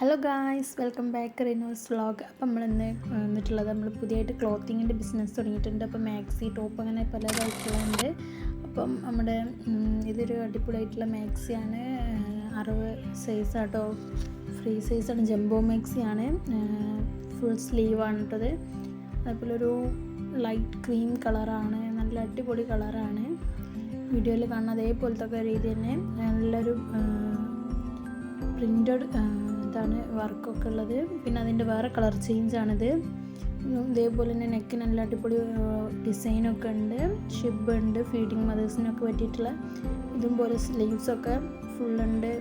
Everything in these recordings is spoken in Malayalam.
Hello guys, welcome back Rinos vlog. അപ്പം നമ്മളിന്ന് വന്നിട്ടുള്ളത് നമ്മൾ പുതിയതായിട്ട് ക്ലോത്തിങ്ങിൻ്റെ ബിസിനസ് തുടങ്ങിയിട്ടുണ്ട്. അപ്പം മാക്സി ടോപ്പ് അങ്ങനെ പലതായിട്ടുള്ളുണ്ട്. അപ്പം നമ്മുടെ ഇതൊരു അടിപൊളിയായിട്ടുള്ള മാക്സിയാണ്. 60 സൈസാട്ടോ, ഫ്രീ സൈസാണ്, ജംബോ മാക്സിയാണ്. ഫുൾ സ്ലീവാണ് കേട്ടത്. അതുപോലെ ഒരു ലൈറ്റ് ക്രീം കളറാണ്, നല്ല അടിപൊളി കളറാണ്. വീഡിയോയിൽ കാണുന്ന അതേപോലത്തെ രീതി തന്നെ നല്ലൊരു പ്രിൻ്റഡ് ഇതാണ് വർക്കൊക്കെ ഉള്ളത്. പിന്നെ അതിൻ്റെ വേറെ കളർ ചേഞ്ചാണിത്. ഇതേപോലെ തന്നെ നെക്ക് നല്ല അടിപൊളി ഡിസൈനൊക്കെ ഉണ്ട്, ഷിബ് ഉണ്ട്, ഫീഡിങ് മദേഴ്സിനൊക്കെ പറ്റിയിട്ടുള്ള. ഇതുപോലെ സ്ലീവ്സൊക്കെ ഫുള്ളുണ്ട്,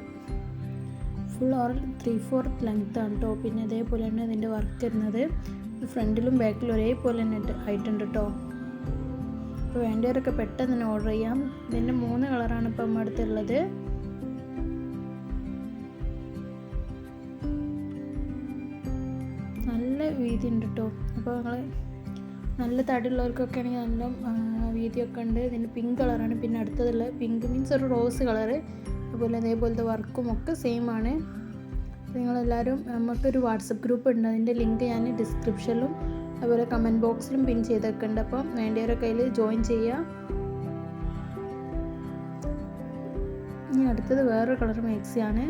ഫുൾ ഓർ 3/4 ലെങ്ത് ആണ് കേട്ടോ. പിന്നെ ഇതേപോലെ തന്നെ ഇതിൻ്റെ വർക്ക് വരുന്നത് ഫ്രണ്ടിലും ബാക്കിലും ഒരേപോലെ തന്നെ ആയിട്ടുണ്ട് കേട്ടോ. അപ്പോൾ വേണ്ടവരൊക്കെ പെട്ടെന്ന് തന്നെ ഓർഡർ ചെയ്യാം. ഇതിൻ്റെ 3 കളറാണ് ഇപ്പം നമ്മുടെ അടുത്തുള്ളത്. നല്ല വീതി ഉണ്ട് കേട്ടോ. അപ്പോൾ നിങ്ങൾ നല്ല തടിയുള്ളവർക്കൊക്കെ ആണെങ്കിൽ നല്ല വീതിയൊക്കെ ഉണ്ട്. ഇതിൻ്റെ പിങ്ക് കളറാണ്. പിന്നെ അടുത്തതുള്ള പിങ്ക് മീൻസ് ഒരു റോസ് കളറ്. അതുപോലെ അതേപോലത്തെ വർക്കും ഒക്കെ സെയിം ആണ്. നിങ്ങളെല്ലാവരും, നമുക്കൊരു വാട്സപ്പ് ഗ്രൂപ്പ് ഉണ്ട്, അതിൻ്റെ ലിങ്ക് ഞാൻ ഡിസ്ക്രിപ്ഷനിലും അതുപോലെ കമൻറ്റ് ബോക്സിലും പിൻ ചെയ്തൊക്കെ ഉണ്ട്. അപ്പം വേണ്ടിയവരൊക്കെ അതിൽ ജോയിൻ ചെയ്യുക. ഇനി അടുത്തത് വേറൊരു കളർ മാക്സിയാണ്.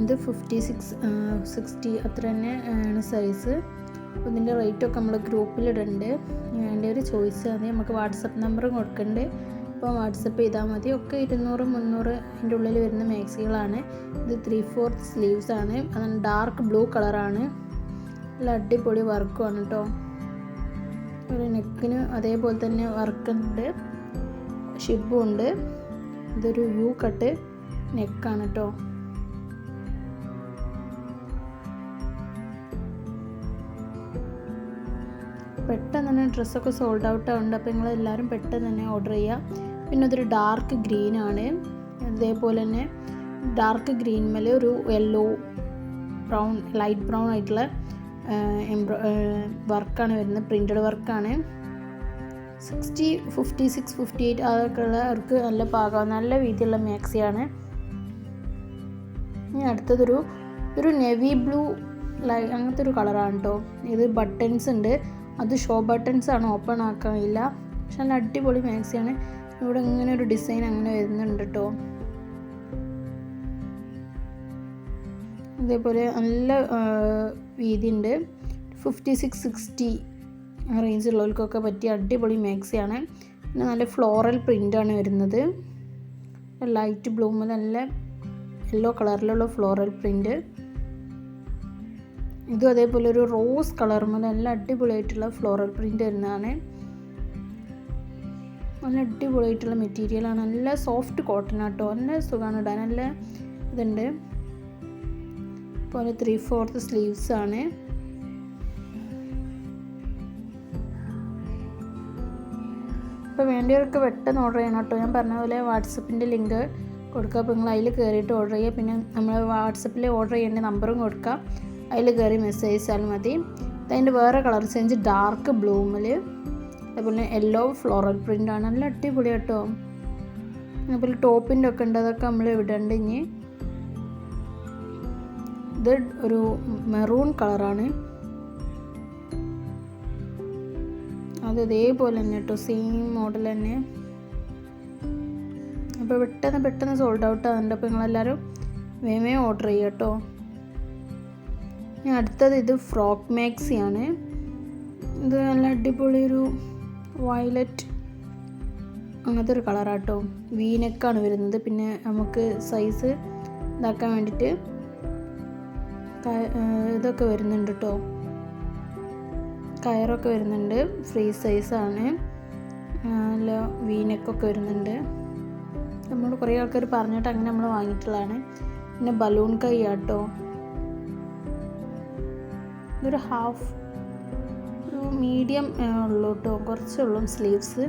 ഇത് 56-60 അത്ര തന്നെ ആണ് സൈസ്. അപ്പോൾ ഇതിൻ്റെ റേറ്റൊക്കെ നമ്മൾ ഗ്രൂപ്പിലിടുന്നുണ്ട്. വേണ്ടവർ ചോദിച്ചാൽ മതി. നമുക്ക് വാട്സപ്പ് നമ്പറും കൊടുക്കുന്നുണ്ട്. അപ്പോൾ വാട്സപ്പ് ചെയ്താൽ മതി. ഒക്കെ 200-300 അതിൻ്റെ ഉള്ളിൽ വരുന്ന മാക്സികളാണ്. ഇത് 3/4 സ്ലീവ്സ് ആണ്. അത് ഡാർക്ക് ബ്ലൂ കളറാണ്. നല്ല അടിപൊളി വർക്കുമാണ് കേട്ടോ. ഒരു നെക്കിന് അതേപോലെ തന്നെ വർക്കുണ്ട്, ഷിബും ഉണ്ട്. ഇതൊരു യു കട്ട് നെക്കാണ് കേട്ടോ. പെട്ടെന്ന് തന്നെ ഡ്രസ്സൊക്കെ സോൾഡ് ഔട്ട് ആവുന്നുണ്ട്. അപ്പോൾ നിങ്ങളെല്ലാവരും പെട്ടെന്ന് തന്നെ ഓർഡർ ചെയ്യുക. പിന്നെ അതൊരു ഡാർക്ക് ഗ്രീനാണ്. അതേപോലെ തന്നെ ഡാർക്ക് ഗ്രീൻ മേലെ ഒരു യെല്ലോ ബ്രൗൺ, ലൈറ്റ് ബ്രൗൺ ആയിട്ടുള്ള വർക്കാണ് വരുന്നത്. പ്രിൻ്റഡ് വർക്കാണ്. 60, 56, 58 അതൊക്കെ ഉള്ളവർക്ക് നല്ല പാകം, നല്ല വീതിയുള്ള മാക്സിയാണ്. ഇനി അടുത്തതൊരു നേവി ബ്ലൂ അങ്ങനത്തെ ഒരു കളറാണ് കേട്ടോ. ഇത് ബട്ടൺസ് ഉണ്ട്. അത് ഷോ ബട്ടൺസ് ആണ്, ഓപ്പൺ ആക്കാനില്ല. പക്ഷെ നല്ല അടിപൊളി മാക്സിയാണ്. ഇവിടെ ഇങ്ങനെ ഒരു ഡിസൈൻ അങ്ങനെ വരുന്നുണ്ട് കേട്ടോ. ഇതേപോലെ നല്ല വീതി ഉണ്ട്. 56-60 റേഞ്ചുള്ളവർക്കൊക്കെ പറ്റിയ അടിപൊളി മാക്സിയാണ്. പിന്നെ നല്ല ഫ്ലോറൽ പ്രിൻ്റാണ് വരുന്നത്. ലൈറ്റ് ബ്ലൂ നല്ല യെല്ലോ കളറിലുള്ള ഫ്ലോറൽ പ്രിൻ്റ്. ഇതും അതേപോലെ ഒരു റോസ് കളറുമ്പോൾ നല്ല അടിപൊളിയായിട്ടുള്ള ഫ്ലോറൽ പ്രിൻ്റ് വരുന്നതാണ്. നല്ല അടിപൊളിയായിട്ടുള്ള മെറ്റീരിയലാണ്. നല്ല സോഫ്റ്റ് കോട്ടൺ ആട്ടോ. നല്ല സുഖമാണ് ഇടാൻ, നല്ല ഇതുണ്ട്. പോലെ 3/4 സ്ലീവ്സ് ആണ്. അപ്പോൾ വേണ്ടിയവർക്ക് പെട്ടെന്ന് ഓർഡർ ചെയ്യണം കേട്ടോ. ഞാൻ പറഞ്ഞ പോലെ വാട്സപ്പിൻ്റെ ലിങ്ക് കൊടുക്കുക. അപ്പോൾ നിങ്ങൾ അതിൽ കയറിയിട്ട് ഓർഡർ ചെയ്യുക. പിന്നെ നമ്മൾ വാട്സപ്പിൽ ഓർഡർ ചെയ്യേണ്ട നമ്പറും കൊടുക്കുക. അതിൽ കയറി മെസ്സേജ് ചെയ്താൽ മതി. അതിൻ്റെ വേറെ കളർ ചേഞ്ച് ഡാർക്ക് ബ്ലൂമിൽ, അതുപോലെ യെല്ലോ ഫ്ലോറൽ പ്രിൻ്റാണ്. നല്ല അടിപൊളി കേട്ടോ. അതുപോലെ ടോപ്പിൻ്റെ ഒക്കെ ഉണ്ട്, അതൊക്കെ നമ്മൾ ഇടേണ്ട. ഇനി ഇത് ഒരു മെറൂൺ കളറാണ്. അത് ഇതേപോലെ തന്നെ കേട്ടോ, സെയിം മോഡൽ തന്നെ. അപ്പോൾ പെട്ടെന്ന് സോൾഡ് ഔട്ട് ആകുന്നുണ്ട്. അപ്പോൾ നിങ്ങളെല്ലാവരും വേഗം ഓർഡർ ചെയ്യുക കേട്ടോ. അടുത്തത് ഇത് ഫ്രോക്ക് മാക്സിയാണ്. ഇത് നല്ല അടിപൊളി ഒരു വയലറ്റ് അങ്ങനത്തെ ഒരു കളറാട്ടോ. വീനെക്കാണ് വരുന്നത്. പിന്നെ നമുക്ക് സൈസ് ഇതാക്കാൻ വേണ്ടിയിട്ട് ഇതൊക്കെ വരുന്നുണ്ട് കേട്ടോ, കയറൊക്കെ വരുന്നുണ്ട്. ഫ്രീ സൈസാണ്. നല്ല വീനെക്കൊക്കെ വരുന്നുണ്ട്. നമ്മൾ കുറേ ആൾക്കാർ പറഞ്ഞിട്ട് അങ്ങനെ നമ്മൾ വാങ്ങിയിട്ടുള്ളതാണ്. പിന്നെ ബലൂൺ കൈ ആട്ടോ. ഇതൊരു ഒരു മീഡിയം ഉള്ളൂ കേട്ടോ, കുറച്ചുള്ളൂ സ്ലീവ്സ്.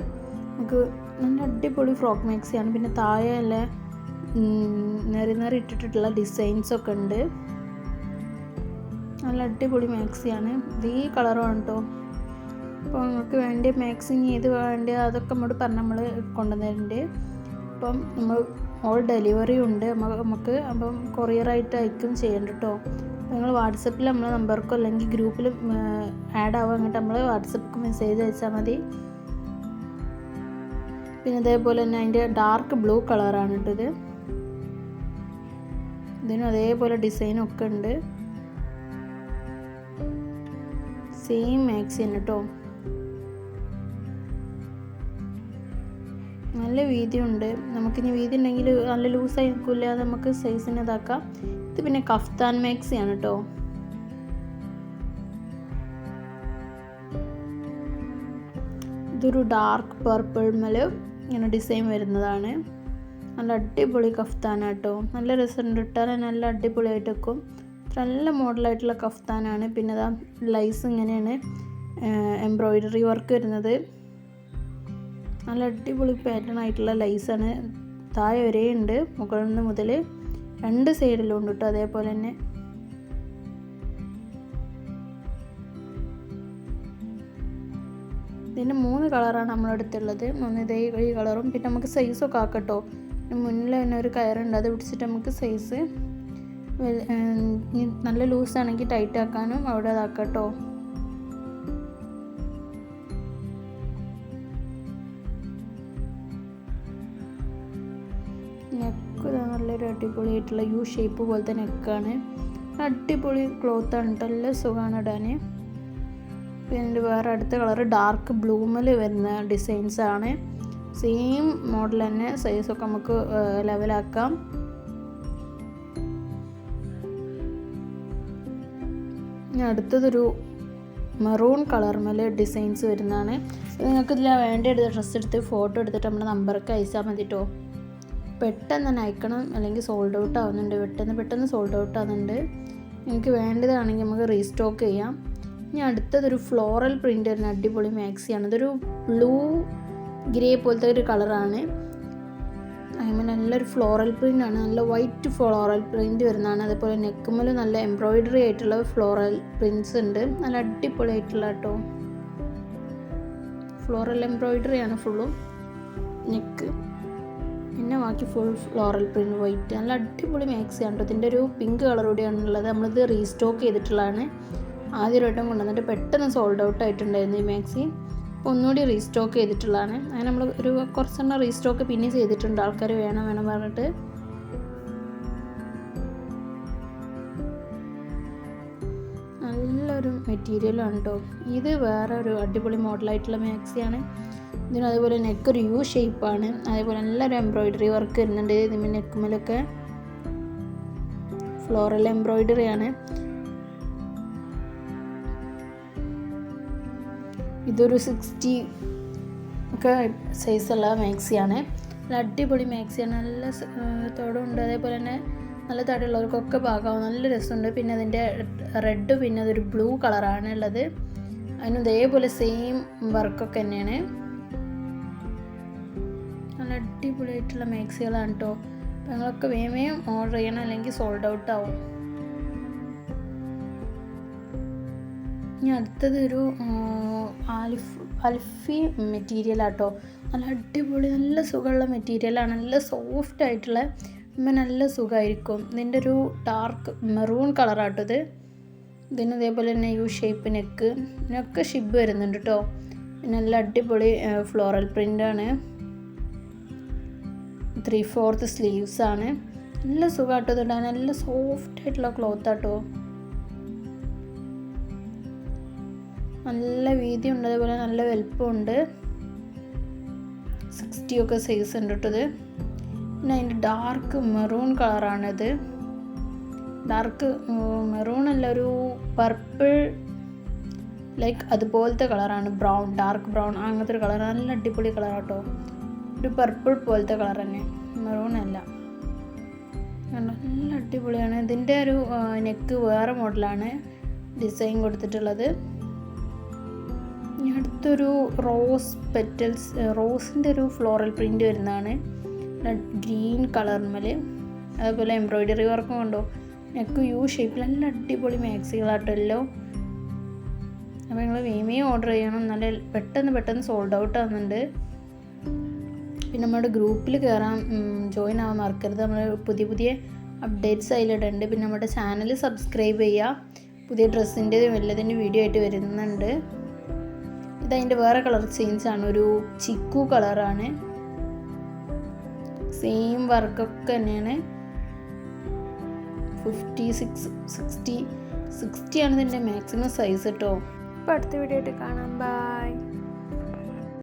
നമുക്ക് നല്ല അടിപൊളി ഫ്രോക്ക് മാക്സിയാണ്. പിന്നെ താഴെ നല്ല നിറ ഇട്ടിട്ടുള്ള ഡിസൈൻസൊക്കെ ഉണ്ട്. നല്ല അടിപൊളി മാക്സിയാണ്. ഇത് ഈ കളറുമാണ് കേട്ടോ. അപ്പോൾ നിങ്ങൾക്ക് വേണ്ടിയ മാക്സി ഏത് വേണ്ടിയ അതൊക്കെ നമ്മൾ പറഞ്ഞ് നമ്മൾ കൊണ്ടുവന്നിട്ടുണ്ട്. അപ്പം നമ്മൾ ഓൾ ഡെലിവറി ഉണ്ട് നമുക്ക്. അപ്പം കൊറിയറായിട്ട് അയക്കും ചെയ്യണ്ട കേട്ടോ. നിങ്ങൾ വാട്സപ്പിൽ നമ്മളെ നമ്പർക്കോ അല്ലെങ്കിൽ ഗ്രൂപ്പിൽ ആഡ് ആവാൻ വേണ്ടിയിട്ട് നമ്മൾ വാട്സപ്പിക്ക് മെസ്സേജ് അയച്ചാൽ മതി. പിന്നെ അതേപോലെ തന്നെ അതിൻ്റെ ഡാർക്ക് ബ്ലൂ കളറാണ് ഇട്ടത്. ഇതിനും അതേപോലെ ഡിസൈനൊക്കെ ഉണ്ട്. സെയിം മാക്സി തന്നെ കേട്ടോ. നല്ല വീതിയുണ്ട്. നമുക്കിനി വീതി ഉണ്ടെങ്കിൽ നല്ല ലൂസായി നിൽക്കില്ല, അത് നമുക്ക് സൈസിന് ഇതാക്കാം. ഇത് പിന്നെ കഫ്താൻ മാക്സിയാണ് കേട്ടോ. ഇതൊരു ഡാർക്ക് പർപ്പിൾ മേല് ഇങ്ങനെ ഡിസൈൻ വരുന്നതാണ്. നല്ല അടിപൊളി കഫ്താനാണ് കേട്ടോ. നല്ല രസമുണ്ട്, ഇട്ടാൽ നല്ല അടിപൊളിയായിട്ട് വെക്കും. നല്ല മോഡലായിട്ടുള്ള കഫ്താനാണ്. പിന്നെ അതാ ലൈസ് ഇങ്ങനെയാണ് എംബ്രോയിഡറി വർക്ക് വരുന്നത്. നല്ല അടിപൊളി പാറ്റേൺ ആയിട്ടുള്ള ലൈസാണ്. താഴെ വരെ ഉണ്ട്, മുകളിൽ നിന്ന് മുതൽ 2 സൈഡിലും ഉണ്ട് കേട്ടോ. അതേപോലെ തന്നെ ഇതിൻ്റെ 3 കളറാണ് നമ്മളടുത്തുള്ളത്. ഒന്ന് ഇതേ ഈ കളറും പിന്നെ നമുക്ക് സൈസൊക്കെ ആക്കട്ടോ. മുന്നിൽ തന്നെ ഒരു കയറുണ്ട്, അത് പിടിച്ചിട്ട് നമുക്ക് സൈസ് നല്ല ലൂസാണെങ്കിൽ ടൈറ്റ് ആക്കാനും അവിടെ അതാക്കട്ടോ. നെക്ക് നല്ലൊരു അടിപൊളിയായിട്ടുള്ള യു ഷേപ്പ് പോലത്തെ നെക്കാണ്. അടിപൊളി ക്ലോത്താണ് കേട്ടോ, നല്ല സുഖമാണ് ഇടാൻ. പിന്നെ വേറെ അടുത്ത കളർ ഡാർക്ക് ബ്ലൂമിൽ വരുന്ന ഡിസൈൻസാണ്. സെയിം മോഡൽ തന്നെ, സൈസൊക്കെ നമുക്ക് ലെവലാക്കാം. ഇനി അടുത്തതൊരു മെറൂൺ കളർമേൽ ഡിസൈൻസ് വരുന്നതാണ്. നിങ്ങൾക്ക് ഇതിൽ വേണ്ട ഡ്രസ്സ് എടുത്ത് ഫോട്ടോ എടുത്തിട്ട് നമ്മുടെ നമ്പർക്ക് അയച്ചാൽ മതി കേട്ടോ. പെട്ടെന്ന് തന്നെ അയക്കണം, അല്ലെങ്കിൽ സോൾഡ് ഔട്ട് ആവുന്നുണ്ട്. പെട്ടെന്ന് സോൾഡ് ഔട്ട് ആവുന്നുണ്ട്. നിങ്ങൾക്ക് വേണ്ടതാണെങ്കിൽ നമുക്ക് റീസ്റ്റോക്ക് ചെയ്യാം. ഇനി അടുത്തതൊരു ഫ്ലോറൽ പ്രിൻ്റ് വരുന്ന അടിപൊളി മാക്സിയാണ്. ഇതൊരു ബ്ലൂ ഗ്രേ പോലത്തെ ഒരു കളറാണ്. അതിന് നല്ലൊരു ഫ്ലോറൽ പ്രിൻ്റാണ്, നല്ല വൈറ്റ് ഫ്ലോറൽ പ്രിൻ്റ് വരുന്നതാണ്. അതേപോലെ നെക്കുമ്മൽ നല്ല എംബ്രോയിഡറി ആയിട്ടുള്ള ഫ്ലോറൽ പ്രിൻറ്റ്സ് ഉണ്ട്. നല്ല അടിപൊളിയായിട്ടുള്ള കേട്ടോ, ഫ്ലോറൽ എംബ്രോയിഡറിയാണ് ഫുള്ളും നെക്ക്. പിന്നെ ബാക്കി ഫുൾ ഫ്ലോറൽ പ്രിൻറ്റ് വൈറ്റ്. നല്ല അടിപൊളി മാക്സിയാണ് കേട്ടോ. ഇതിൻ്റെ ഒരു പിങ്ക് കളർ കൂടിയാണുള്ളത്. നമ്മളിത് റീസ്റ്റോക്ക് ചെയ്തിട്ടുള്ളതാണ്. ആദ്യം ഒരു വട്ടം കൊണ്ടുവന്നിട്ട് പെട്ടെന്ന് സോൾഡ് ഔട്ട് ആയിട്ടുണ്ടായിരുന്നു ഈ മാക്സി. അപ്പോൾ ഒന്നുകൂടി റീസ്റ്റോക്ക് ചെയ്തിട്ടുള്ളതാണ്. അങ്ങനെ നമ്മൾ ഒരു കുറച്ചെണ്ണം റീസ്റ്റോക്ക് പിന്നെ ചെയ്തിട്ടുണ്ട്, ആൾക്കാർ വേണം പറഞ്ഞിട്ട്. നല്ലൊരു മെറ്റീരിയലാണ് കേട്ടോ. ഇത് വേറെ ഒരു അടിപൊളി മോഡലായിട്ടുള്ള മാക്സിയാണ്. ഇതിന് അതേപോലെ നെക്ക് ഒരു യു ഷേപ്പാണ്. അതേപോലെ നല്ലൊരു എംബ്രോയിഡറി വർക്ക് വരുന്നുണ്ട്. ഇതിൻ്റെ നെക്കുമേലൊക്കെ ഫ്ലോറൽ എംബ്രോയിഡറിയാണ്. ഇതൊരു 60 ഒക്കെ സൈസുള്ള മാക്സിയാണ്. നല്ല അടിപൊളി മാക്സിയാണ്. നല്ല തോടുണ്ട്. അതേപോലെ തന്നെ നല്ല തടിയുള്ളവർക്കൊക്കെ പാകാവും. നല്ല രസമുണ്ട്. പിന്നെ അതിൻ്റെ റെഡ്, പിന്നെ അതൊരു ബ്ലൂ കളറാണ് ഉള്ളത്. അതിന് ഇതേപോലെ സെയിം വർക്കൊക്കെ തന്നെയാണ്. നല്ല അടിപൊളിയായിട്ടുള്ള മാക്സികളാണ് കേട്ടോ. അപ്പോൾ ഞങ്ങളൊക്കെ വേഗം ഓർഡർ ചെയ്യണം, അല്ലെങ്കിൽ സോൾഡ് ഔട്ട് ആവും. ഇനി അടുത്തത് ഒരു അൽഫി മെറ്റീരിയലാട്ടോ. നല്ല അടിപൊളി നല്ല സുഖമുള്ള മെറ്റീരിയലാണ്. നല്ല സോഫ്റ്റ് ആയിട്ടുള്ള, നല്ല സുഖമായിരിക്കും. ഇതിൻ്റെ ഒരു ഡാർക്ക് മെറൂൺ കളറാട്ടോ ഇത്. ഇതിന് ഇതേപോലെ തന്നെ യു ഷേപ്പ് നെക്ക്, ഇതിനൊക്കെ ഷിബ് വരുന്നുണ്ട് കേട്ടോ. നല്ല അടിപൊളി ഫ്ലോറൽ പ്രിൻ്റാണ്. 3/4 സ്ലീവ്സാണ്. നല്ല സുഖമാട്ടോ ഇതിടാൻ. നല്ല സോഫ്റ്റ് ആയിട്ടുള്ള ക്ലോത്താട്ടോ. നല്ല വീതി ഉണ്ട്, അതേപോലെ നല്ല വലുപ്പമുണ്ട്. 60 ഒക്കെ സൈസ് ഉണ്ട് കേട്ടത്. പിന്നെ അതിൻ്റെ ഡാർക്ക് മെറൂൺ കളറാണിത്. ഡാർക്ക് മെറൂൺ അല്ല, ഒരു പർപ്പിൾ ലൈക്ക് അതുപോലത്തെ കളറാണ്. ബ്രൗൺ, ഡാർക്ക് ബ്രൗൺ അങ്ങനത്തെ ഒരു കളർ. നല്ല അടിപൊളി കളറാട്ടോ. ഒരു പർപ്പിൾ പോലത്തെ കളർ തന്നെ, മെറൂൺ അല്ല. നല്ല അടിപൊളിയാണ്. ഇതിൻ്റെ ഒരു നെക്ക് വേറെ മോഡലാണ് ഡിസൈൻ കൊടുത്തിട്ടുള്ളത്. അടുത്തൊരു റോസ് പെറ്റൽസ്, റോസിൻ്റെ ഒരു ഫ്ലോറൽ പ്രിൻ്റ് വരുന്നതാണ്. ഗ്രീൻ കളർമേൽ അതുപോലെ എംബ്രോയിഡറി വർക്കും കൊണ്ടോ. നെക്ക് യു ഷേപ്പിൽ നല്ല അടിപൊളി മാക്സികളാട്ടല്ലോ. അപ്പോൾ നിങ്ങൾ വേഗം ഓർഡർ ചെയ്യണം. നല്ല പെട്ടെന്ന് സോൾഡ് ഔട്ട് ആവുന്നുണ്ട്. പിന്നെ നമ്മുടെ ഗ്രൂപ്പിൽ കയറാൻ ജോയിൻ ആവാൻ മറക്കരുത്. നമ്മൾ പുതിയ അപ്ഡേറ്റ്സ് അതിലിടുന്നുണ്ട്. പിന്നെ നമ്മുടെ ചാനൽ സബ്സ്ക്രൈബ് ചെയ്യുക. പുതിയ ഡ്രസ്സിൻ്റെതും എല്ലാത്തിൻ്റെ വീഡിയോ ആയിട്ട് വരുന്നുണ്ട്. ഇതതിൻ്റെ വേറെ കളർ ചേഞ്ചാണ്, ഒരു ചിക്കു കളറാണ്. സെയിം വർക്കൊക്കെ തന്നെയാണ്. 60 ആണ് ഇതിൻ്റെ മാക്സിമം സൈസ് കേട്ടോ. അപ്പോൾ അടുത്ത വീഡിയോ ആയിട്ട് കാണാം. ബൈ.